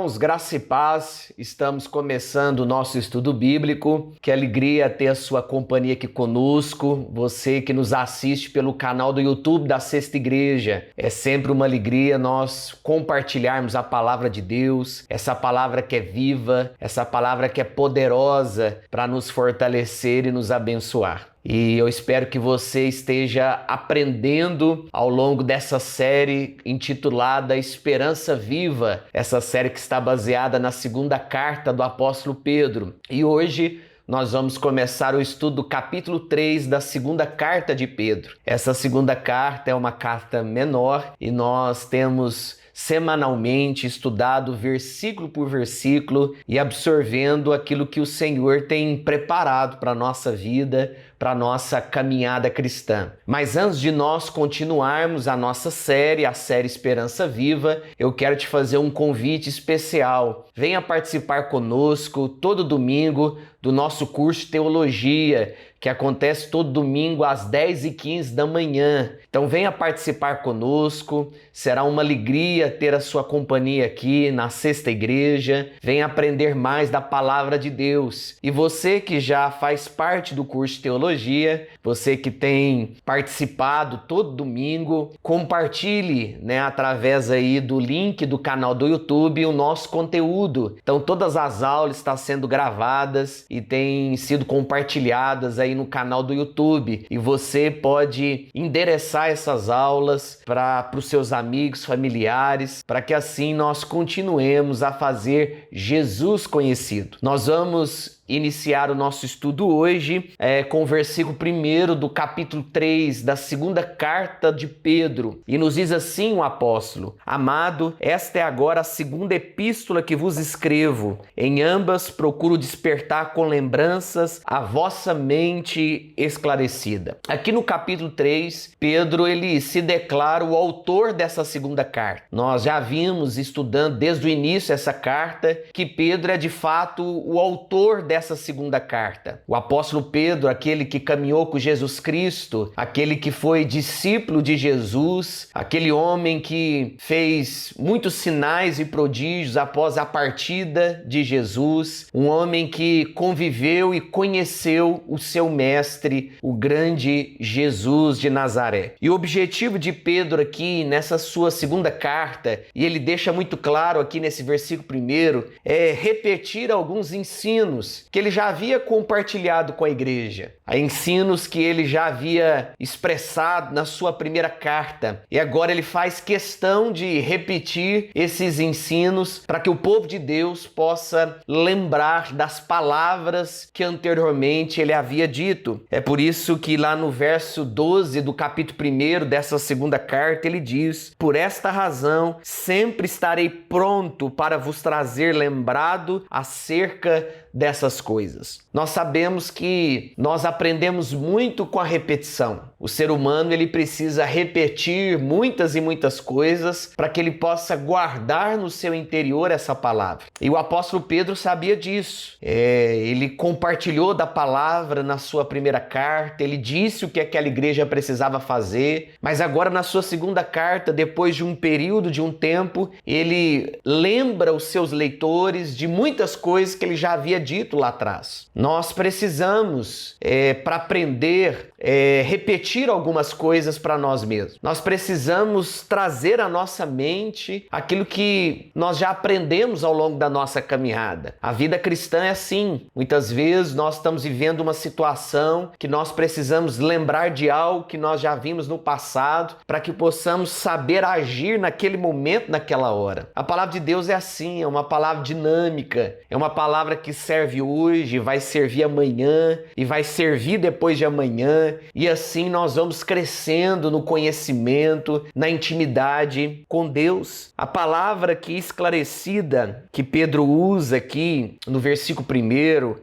irmãos, graça e paz, estamos começando o nosso estudo bíblico. Que alegria ter a sua companhia aqui conosco, você que nos assiste pelo canal do YouTube da Sexta Igreja. É sempre uma alegria nós compartilharmos a palavra de Deus, essa palavra que é viva, essa palavra que é poderosa para nos fortalecer e nos abençoar. E eu espero que você esteja aprendendo ao longo dessa série intitulada Esperança Viva, essa série que está baseada na segunda carta do apóstolo Pedro. E hoje nós vamos começar o estudo do capítulo 3 da segunda carta de Pedro. Essa segunda carta é uma carta menor e nós temos semanalmente estudado versículo por versículo e absorvendo aquilo que o Senhor tem preparado para a nossa vida, para a nossa caminhada cristã. Mas antes de nós continuarmos a nossa série, a série Esperança Viva, eu quero te fazer um convite especial. Venha participar conosco todo domingo do nosso curso de Teologia, que acontece todo domingo às 10h15 da manhã. Então venha participar conosco, será uma alegria ter a sua companhia aqui na Sexta Igreja. Venha aprender mais da Palavra de Deus. E você que já faz parte do curso de Teologia, você que tem participado todo domingo, compartilhe, através aí do link do canal do YouTube o nosso conteúdo. Então todas as aulas estão sendo gravadas e têm sido compartilhadas aí no canal do YouTube, e você pode endereçar essas aulas para os seus amigos, familiares, para que assim nós continuemos a fazer Jesus conhecido. Nós vamos iniciar o nosso estudo hoje com o versículo 1 do capítulo 3 da segunda carta de Pedro. E nos diz assim o apóstolo: Amado, esta é agora a segunda epístola que vos escrevo. Em ambas procuro despertar com lembranças a vossa mente esclarecida. Aqui no capítulo 3, Pedro ele se declara o autor dessa segunda carta. Nós já vimos estudando desde o início essa carta que Pedro é de fato o autor dessa segunda carta. O apóstolo Pedro, aquele que caminhou com Jesus Cristo, aquele que foi discípulo de Jesus, aquele homem que fez muitos sinais e prodígios após a partida de Jesus, um homem que conviveu e conheceu o seu mestre, o grande Jesus de Nazaré. E o objetivo de Pedro aqui nessa sua segunda carta, e ele deixa muito claro aqui nesse versículo 1, é repetir alguns ensinos que ele já havia compartilhado com a igreja, ensinos que ele já havia expressado na sua primeira carta, e agora ele faz questão de repetir esses ensinos para que o povo de Deus possa lembrar das palavras que anteriormente ele havia dito. É por isso que lá no verso 12 do capítulo 1 dessa segunda carta ele diz: Por esta razão sempre estarei pronto para vos trazer lembrado acerca dessas coisas. Nós sabemos que nós aprendemos muito com a repetição. O ser humano ele precisa repetir muitas e muitas coisas para que ele possa guardar no seu interior essa palavra. E o apóstolo Pedro sabia disso. Ele compartilhou da palavra na sua primeira carta, ele disse o que aquela igreja precisava fazer, mas agora na sua segunda carta, depois de um período, de um tempo, ele lembra os seus leitores de muitas coisas que ele já havia dito lá atrás. Nós precisamos, para aprender, repetir algumas coisas para nós mesmos. Nós precisamos trazer à nossa mente aquilo que nós já aprendemos ao longo da nossa caminhada. A vida cristã é assim. Muitas vezes nós estamos vivendo uma situação que nós precisamos lembrar de algo que nós já vimos no passado para que possamos saber agir naquele momento, naquela hora. A palavra de Deus é assim, é uma palavra dinâmica, é uma palavra que serve hoje, vai servir amanhã e vai servir depois de amanhã, e assim nós vamos crescendo no conhecimento, na intimidade com Deus. A palavra que esclarecida que Pedro usa aqui no versículo 1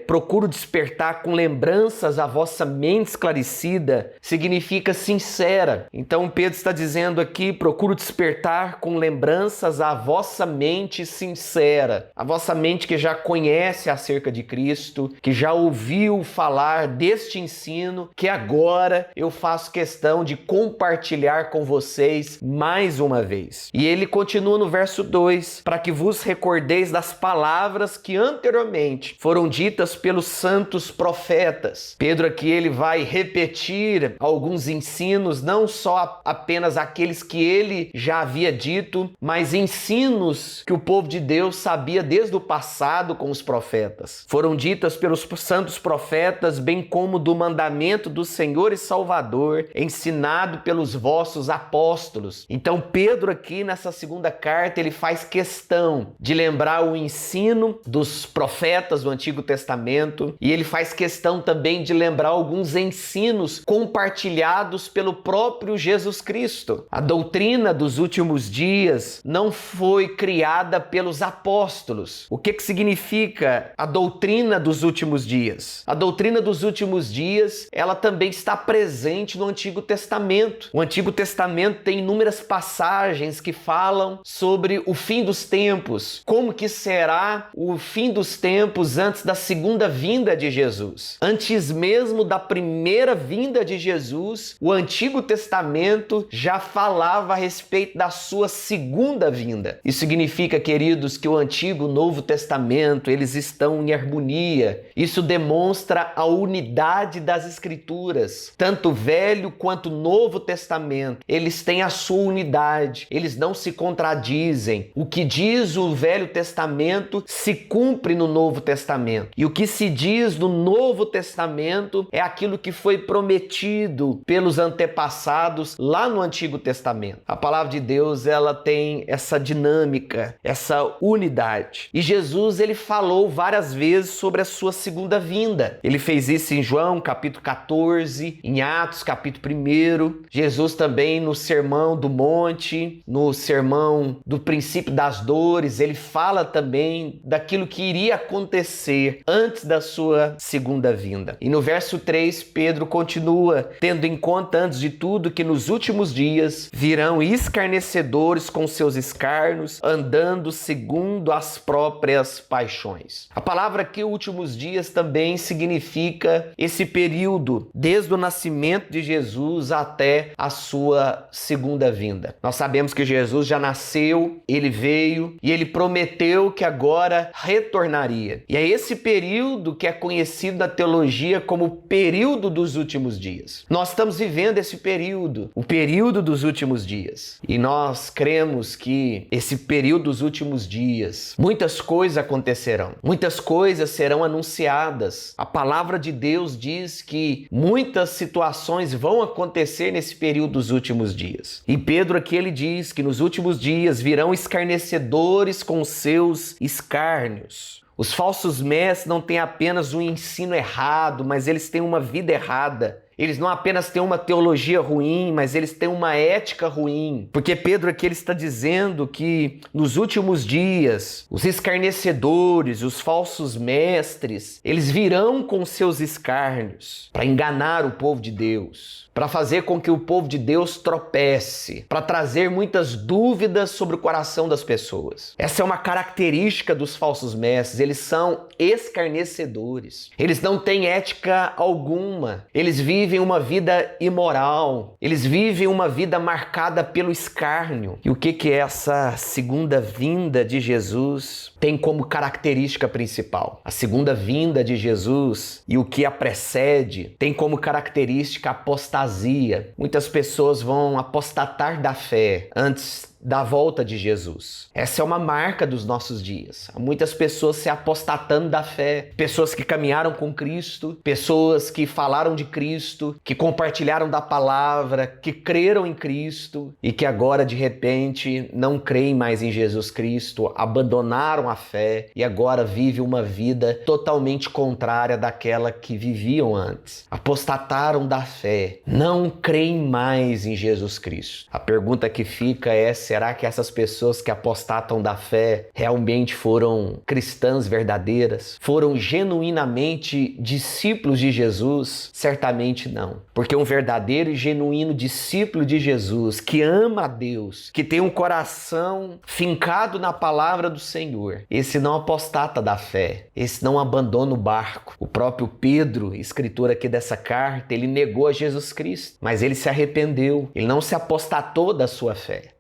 procuro despertar com lembranças a vossa mente esclarecida, significa sincera. Então Pedro está dizendo aqui: procuro despertar com lembranças a vossa mente sincera, a vossa mente que já conhece acerca de Cristo, que já ouviu falar deste ensino ensino que agora eu faço questão de compartilhar com vocês mais uma vez. E ele continua no verso 2: para que vos recordeis das palavras que anteriormente foram ditas pelos santos profetas. Pedro aqui ele vai repetir alguns ensinos, não só apenas aqueles que ele já havia dito, mas ensinos que o povo de Deus sabia desde o passado com os profetas. Foram ditas pelos santos profetas, bem como do mandamento do Senhor e Salvador, ensinado pelos vossos apóstolos. Então Pedro aqui nessa segunda carta, ele faz questão de lembrar o ensino dos profetas do Antigo Testamento, e ele faz questão também de lembrar alguns ensinos compartilhados pelo próprio Jesus Cristo. A doutrina dos últimos dias não foi criada pelos apóstolos. O que significa a doutrina dos últimos dias? A doutrina dos últimos dias, ela também está presente no Antigo Testamento. O Antigo Testamento tem inúmeras passagens que falam sobre o fim dos tempos, como que será o fim dos tempos antes da segunda vinda de Jesus. Antes mesmo da primeira vinda de Jesus, o Antigo Testamento já falava a respeito da sua segunda vinda. Isso significa, queridos, que o Antigo e o Novo Testamento, eles estão em harmonia. Isso demonstra a unidade das Escrituras. Tanto o Velho quanto o Novo Testamento, eles têm a sua unidade. Eles não se contradizem. O que diz o Velho Testamento se cumpre no Novo Testamento. E o que se diz no Novo Testamento é aquilo que foi prometido pelos antepassados lá no Antigo Testamento. A palavra de Deus, ela tem essa dinâmica, essa unidade. E Jesus, ele falou várias vezes sobre a sua segunda vinda. Ele fez isso em João, capítulo 14, em Atos, capítulo 1. Jesus também no Sermão do Monte, no Sermão do Princípio das Dores, ele fala também daquilo que iria acontecer antes da sua segunda vinda. E no verso 3, Pedro continua, tendo em conta antes de tudo que nos últimos dias virão escarnecedores com seus escárnios, andando segundo as próprias paixões. A palavra aqui, últimos dias, também significa esse período, desde o nascimento de Jesus até a sua segunda vinda. Nós sabemos que Jesus já nasceu, ele veio e ele prometeu que agora retornaria. E é esse período que é conhecido na teologia como o período dos últimos dias. Nós estamos vivendo esse período, o período dos últimos dias. E nós cremos que esse período dos últimos dias, muitas coisas acontecerão, muitas coisas serão anunciadas. A palavra de Deus diz que muitas situações vão acontecer nesse período dos últimos dias. E Pedro aqui ele diz que nos últimos dias virão escarnecedores com seus escárnios. Os falsos mestres não têm apenas um ensino errado, mas eles têm uma vida errada. Eles não apenas têm uma teologia ruim, mas eles têm uma ética ruim. Porque Pedro aqui ele está dizendo que nos últimos dias, os escarnecedores, os falsos mestres, eles virão com seus escárnios para enganar o povo de Deus, para fazer com que o povo de Deus tropece, para trazer muitas dúvidas sobre o coração das pessoas. Essa é uma característica dos falsos mestres, eles são escarnecedores. Eles não têm ética alguma, eles vivem uma vida imoral, eles vivem uma vida marcada pelo escárnio. E o que é essa segunda vinda de Jesus tem como característica principal? A segunda vinda de Jesus e o que a precede tem como característica a apostasia. Muitas pessoas vão apostatar da fé antes da volta de Jesus. Essa é uma marca dos nossos dias. Há muitas pessoas se apostatando da fé, pessoas que caminharam com Cristo, pessoas que falaram de Cristo, que compartilharam da palavra, que creram em Cristo e que agora de repente não creem mais em Jesus Cristo, abandonaram a fé e agora vivem uma vida totalmente contrária daquela que viviam antes. Apostataram da fé, não creem mais em Jesus Cristo. A pergunta que fica é se Será que essas pessoas que apostatam da fé realmente foram cristãs verdadeiras? Foram genuinamente discípulos de Jesus? Certamente não. Porque um verdadeiro e genuíno discípulo de Jesus, que ama a Deus, que tem um coração fincado na palavra do Senhor, esse não apostata da fé, esse não abandona o barco. O próprio Pedro, escritor aqui dessa carta, ele negou a Jesus Cristo, mas ele se arrependeu, ele não se apostatou da sua fé.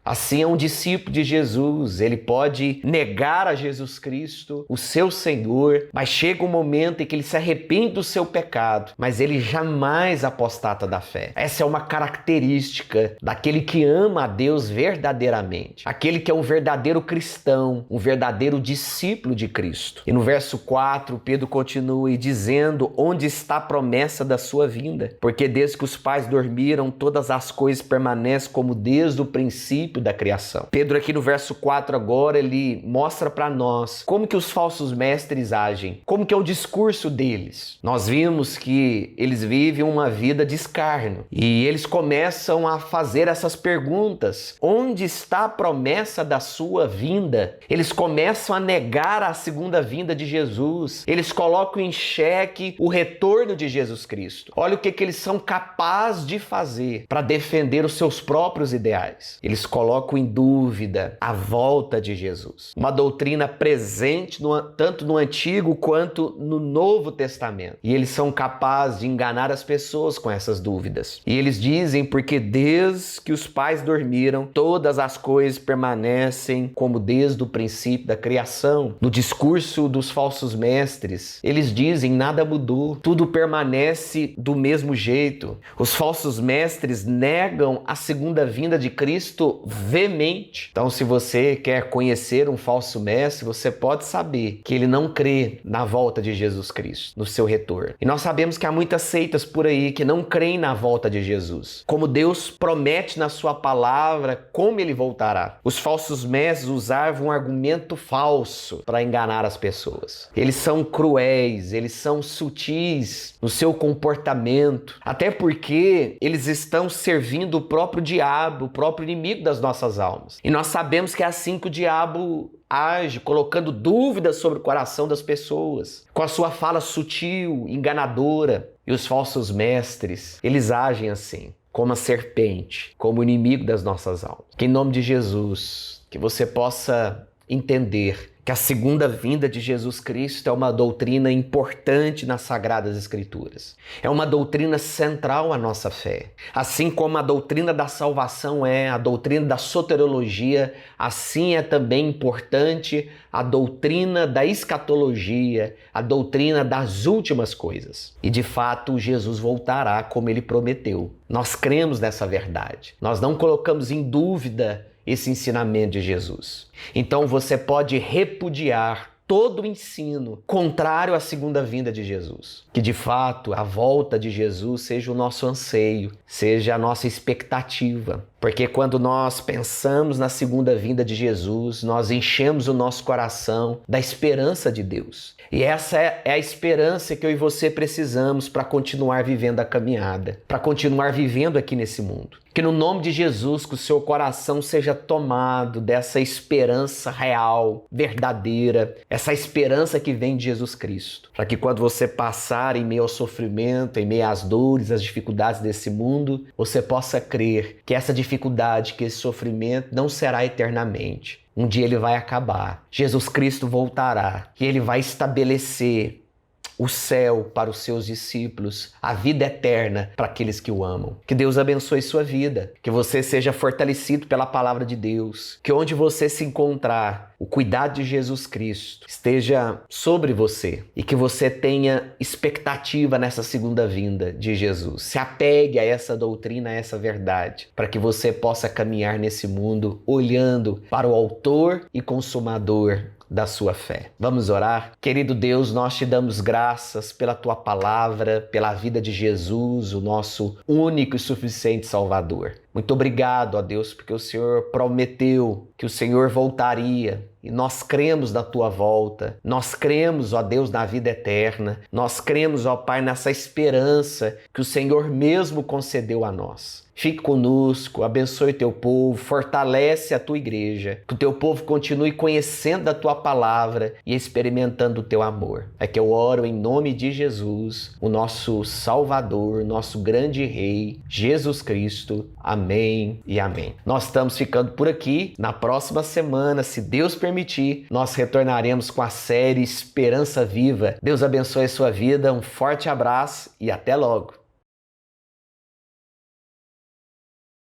Assim é um discípulo de Jesus, ele pode negar a Jesus Cristo, o seu Senhor, mas chega um momento em que ele se arrepende do seu pecado, mas ele jamais apostata da fé. Essa é uma característica daquele que ama a Deus verdadeiramente, aquele que é um verdadeiro cristão, um verdadeiro discípulo de Cristo. E no verso 4, Pedro continua dizendo onde está a promessa da sua vinda, porque desde que os pais dormiram, todas as coisas permanecem como desde o princípio da criação. Pedro aqui no verso 4 agora, ele mostra para nós como que os falsos mestres agem, como que é o discurso deles. Nós vimos que eles vivem uma vida de escárnio e eles começam a fazer essas perguntas. Onde está a promessa da sua vinda? Eles começam a negar a segunda vinda de Jesus. Eles colocam em xeque o retorno de Jesus Cristo. Olha o que eles são capazes de fazer para defender os seus próprios ideais. Eles colocam em dúvida a volta de Jesus. Uma doutrina presente tanto no Antigo quanto no Novo Testamento. E eles são capazes de enganar as pessoas com essas dúvidas. E eles dizem porque desde que os pais dormiram, todas as coisas permanecem como desde o princípio da criação. No discurso dos falsos mestres, eles dizem nada mudou, tudo permanece do mesmo jeito. Os falsos mestres negam a segunda vinda de Cristo veemente. Então, se você quer conhecer um falso mestre, você pode saber que ele não crê na volta de Jesus Cristo, no seu retorno. E nós sabemos que há muitas seitas por aí que não creem na volta de Jesus. Como Deus promete na sua palavra como ele voltará. Os falsos mestres usavam um argumento falso para enganar as pessoas. Eles são cruéis, eles são sutis no seu comportamento, até porque eles estão servindo o próprio diabo, o próprio inimigo das nossas almas. E nós sabemos que é assim que o diabo age, colocando dúvidas sobre o coração das pessoas, com a sua fala sutil, enganadora. E os falsos mestres, eles agem assim, como a serpente, como o inimigo das nossas almas. Que em nome de Jesus, que você possa entender que a segunda vinda de Jesus Cristo é uma doutrina importante nas Sagradas Escrituras. É uma doutrina central à nossa fé. Assim como a doutrina da salvação é, a doutrina da soteriologia, assim é também importante a doutrina da escatologia, a doutrina das últimas coisas. E de fato, Jesus voltará como ele prometeu. Nós cremos nessa verdade. Nós não colocamos em dúvida esse ensinamento de Jesus. Então você pode repudiar todo o ensino contrário à segunda vinda de Jesus. Que de fato a volta de Jesus seja o nosso anseio, seja a nossa expectativa. Porque quando nós pensamos na segunda vinda de Jesus, nós enchemos o nosso coração da esperança de Deus. E essa é a esperança que eu e você precisamos para continuar vivendo a caminhada, para continuar vivendo aqui nesse mundo. Que no nome de Jesus, que o seu coração seja tomado dessa esperança real, verdadeira, essa esperança que vem de Jesus Cristo. Para que quando você passar em meio ao sofrimento, em meio às dores, às dificuldades desse mundo, você possa crer que essa dificuldade, que esse sofrimento não será eternamente. Um dia ele vai acabar. Jesus Cristo voltará e ele vai estabelecer o céu para os seus discípulos, a vida eterna para aqueles que o amam. Que Deus abençoe sua vida, que você seja fortalecido pela palavra de Deus, que onde você se encontrar, o cuidado de Jesus Cristo esteja sobre você e que você tenha expectativa nessa segunda vinda de Jesus. Se apegue a essa doutrina, a essa verdade, para que você possa caminhar nesse mundo olhando para o autor e consumador da sua fé. Vamos orar? Querido Deus, nós te damos graças pela tua palavra, pela vida de Jesus, o nosso único e suficiente Salvador. Muito obrigado, ó Deus, porque o Senhor prometeu que o Senhor voltaria. E nós cremos na tua volta, nós cremos, ó Deus, na vida eterna, nós cremos, ó Pai, nessa esperança que o Senhor mesmo concedeu a nós. Fique conosco, abençoe o teu povo, fortalece a tua igreja, que o teu povo continue conhecendo a tua palavra e experimentando o teu amor. É que eu oro em nome de Jesus, o nosso Salvador, nosso grande Rei, Jesus Cristo. Amém e amém. Nós estamos ficando por aqui. Na próxima semana, se Deus permitir, nós retornaremos com a série Esperança Viva. Deus abençoe a sua vida, um forte abraço e até logo.